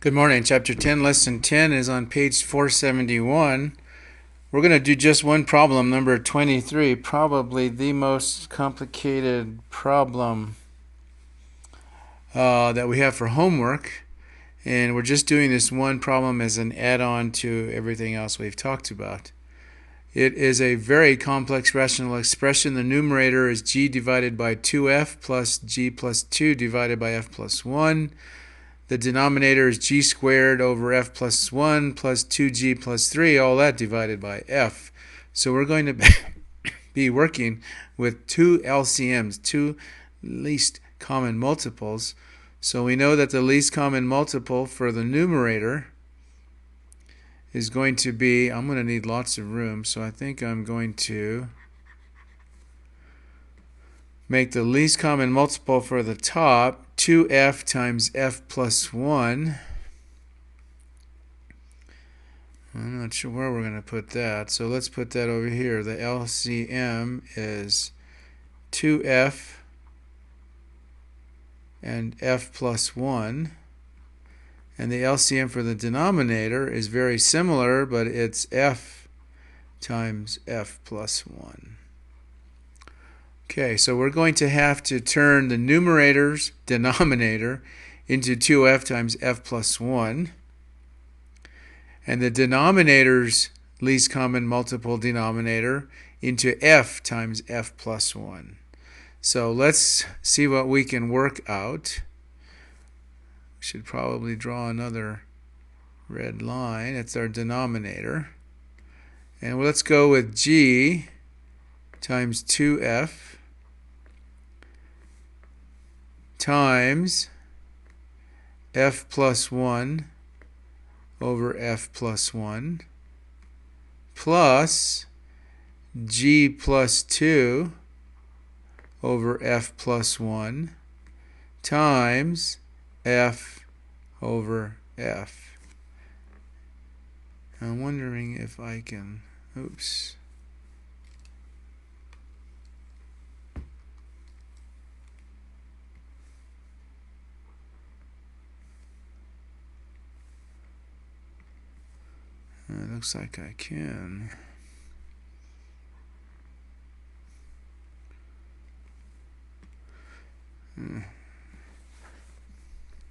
Good morning. Chapter 10, Lesson 10 is on page 471. We're going to do just one problem, number 23, probably the most complicated problem that we have for homework. And we're just doing this one problem as an add-on to everything else we've talked about. It is a very complex rational expression. The numerator is g divided by 2f plus g plus 2 divided by f plus 1. The denominator is g squared over f plus 1 plus 2g plus 3, all that divided by f. So we're going to be working with two LCMs, two least common multiples. So we know that the least common multiple for the numerator is going to be, I'm going to need lots of room, so I think I'm going to make the least common multiple for the top 2f times f plus 1. I'm not sure where we're going to put that, so let's put that over here. The LCM is 2f and f plus 1. And the LCM for the denominator is very similar, but it's f times f plus 1. Okay, so we're going to have to turn the numerator's denominator into 2f times f plus 1, and the denominator's least common multiple denominator into f times f plus 1. So let's see what we can work out. We should probably draw another red line. It's our denominator. And let's go with g times 2f times f plus 1 over f plus 1 plus g plus 2 over f plus 1 times f over f. I'm wondering if I can, oops. It looks like I can.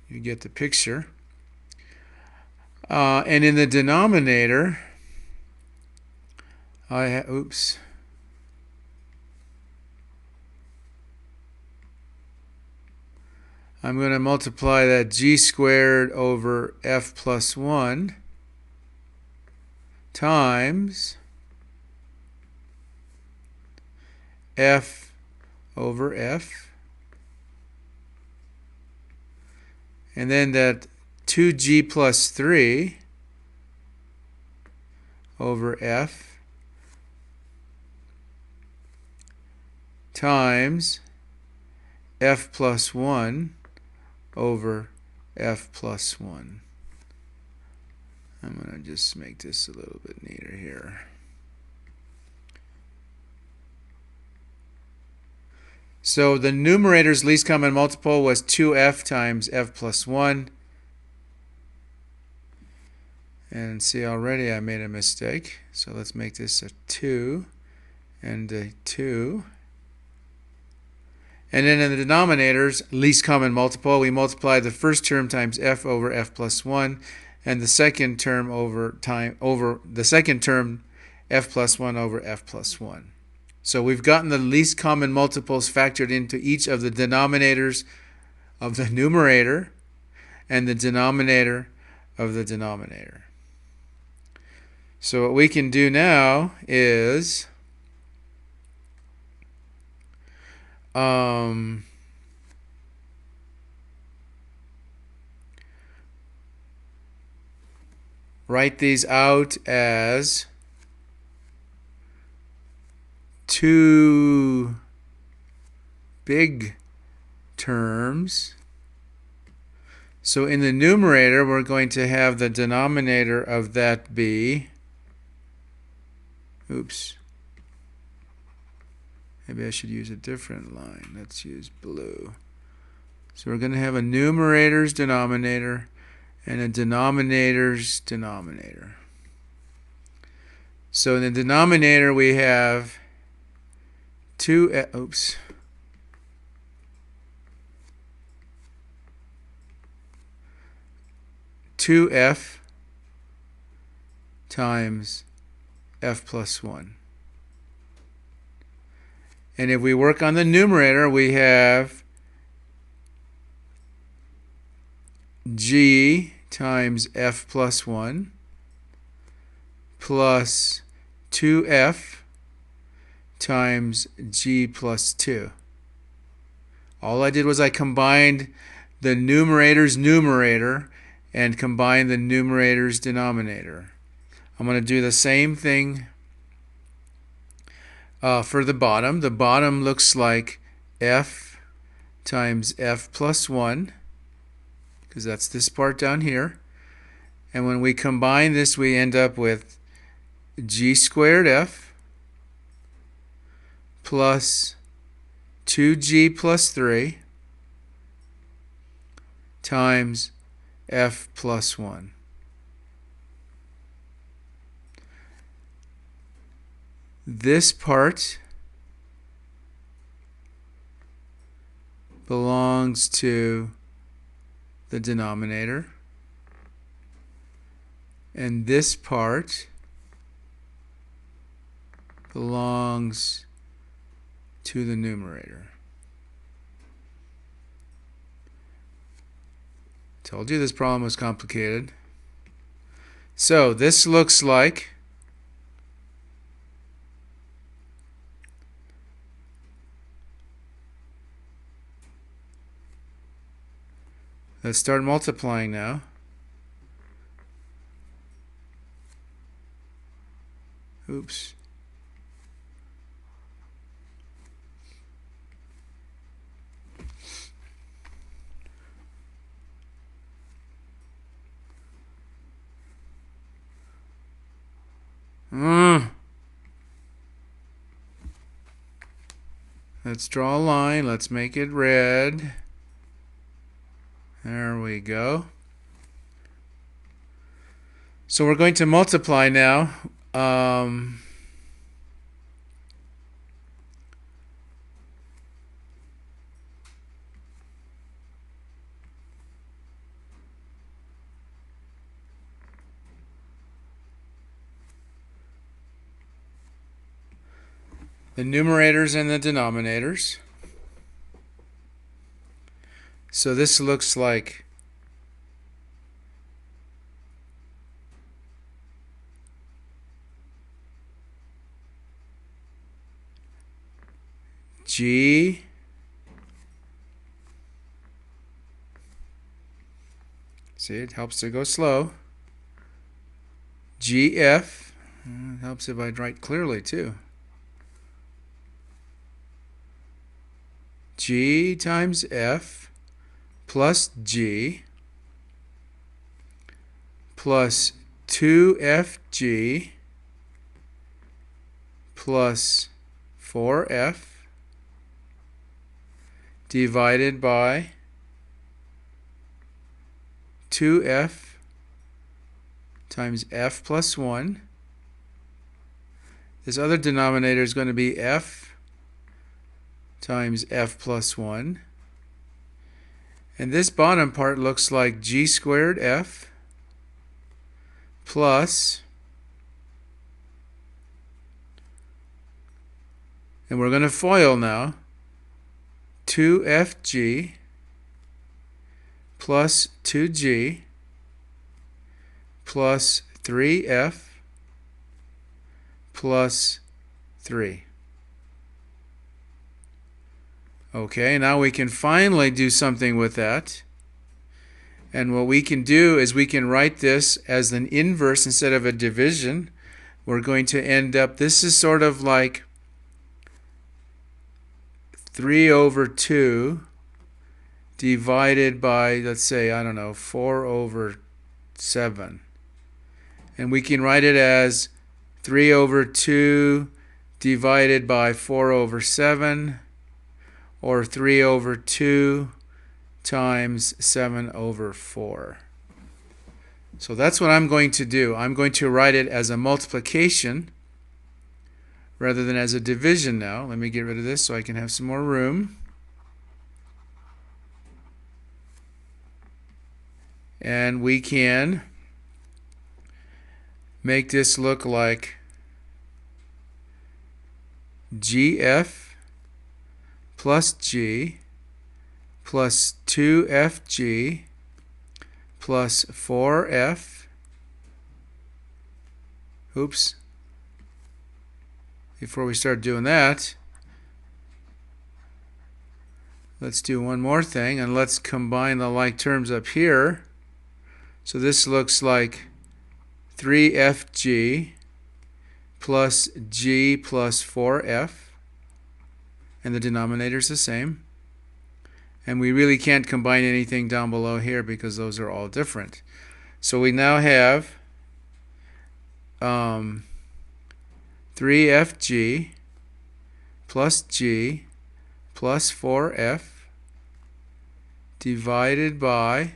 You get the picture. And in the denominator, oops. I'm going to multiply that g squared over f plus 1 times f over f, and then that 2g plus 3 over f times f plus 1 over f plus 1. I'm going to just make this a little bit neater here. So the numerator's least common multiple was 2f times f plus 1. And see, already I made a mistake. So let's make this a 2 and a 2. And then in the denominator's least common multiple, we multiply the first term times f over f plus 1. And the second term f plus 1 over f plus 1. So we've gotten the least common multiples factored into each of the denominators of the numerator and the denominator of the denominator. So what we can do now is write these out as two big terms. So in the numerator, we're going to have the denominator of that be, oops, maybe I should use a different line. Let's use blue. So we're going to have a numerator's denominator and a denominator's denominator. So in the denominator we have 2f times f plus 1. And if we work on the numerator, we have g times f plus 1 plus 2f times g plus 2. All I did was I combined the numerator's numerator and combined the numerator's denominator. I'm going to do the same thing for the bottom. The bottom looks like f times f plus 1, because that's this part down here. And when we combine this, we end up with g squared f plus 2g plus 3 times f plus 1. This part belongs to the denominator, and this part belongs to the numerator. Told you this problem was complicated. So this looks like let's start multiplying now. Oops. Let's draw a line. Let's make it red. There we go. So we're going to multiply now. The numerators and the denominators. So this looks like G see, it helps to go slow. GF, it helps if I write clearly too. G times F plus G plus 2FG plus 4F divided by 2F times F plus 1. This other denominator is going to be F times F plus 1. And this bottom part looks like G squared F plus, and we're going to FOIL now, 2FG plus 2G plus 3F plus 3. Okay, now we can finally do something with that. And what we can do is we can write this as an inverse instead of a division. We're going to end up, this is sort of like 3 over 2 divided by, let's say, I don't know, 4 over 7. And we can write it as 3 over 2 divided by 4 over 7, or 3 over 2 times 7 over 4. So that's what I'm going to do. I'm going to write it as a multiplication rather than as a division now. Let me get rid of this so I can have some more room. And we can make this look like GF plus G plus 2FG plus 4F. Oops. Before we start doing that, let's do one more thing, and let's combine the like terms up here. So this looks like 3FG plus G plus 4F, and the denominator is the same. And we really can't combine anything down below here because those are all different. So we now have 3FG plus G plus 4F divided by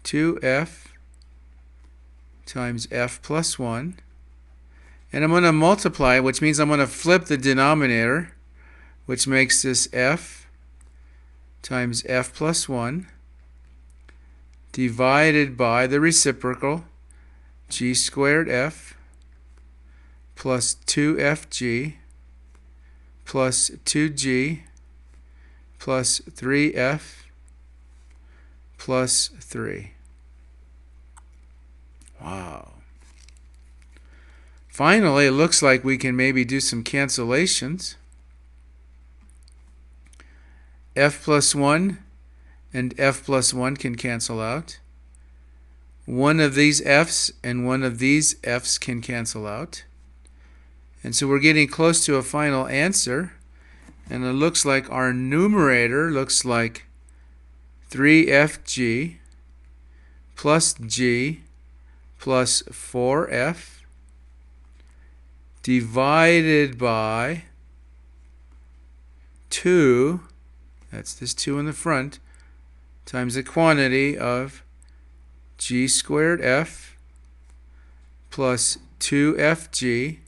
2F times F plus 1. And I'm going to multiply, which means I'm going to flip the denominator, which makes this F times F plus 1 divided by the reciprocal G squared F plus 2FG plus 2G plus 3F plus 3. Wow. Finally, it looks like we can maybe do some cancellations. F plus 1 and F plus 1 can cancel out. One of these F's and one of these F's can cancel out. And so we're getting close to a final answer. And it looks like our numerator looks like 3FG plus G plus 4F divided by 2, that's this 2 in the front, times the quantity of G squared F plus 2FG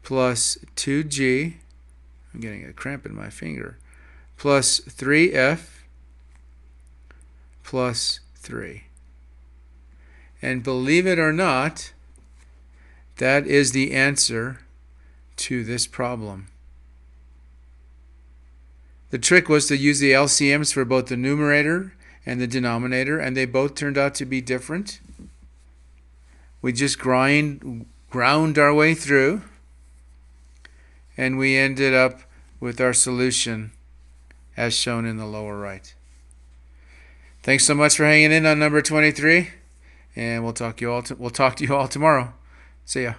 plus 2G, I'm getting a cramp in my finger, plus 3F plus 3. And believe it or not, that is the answer to this problem. The trick was to use the LCMs for both the numerator and the denominator, and they both turned out to be different. We just ground our way through, and we ended up with our solution as shown in the lower right. Thanks so much for hanging in on number 23, and we'll talk to you all tomorrow. See ya.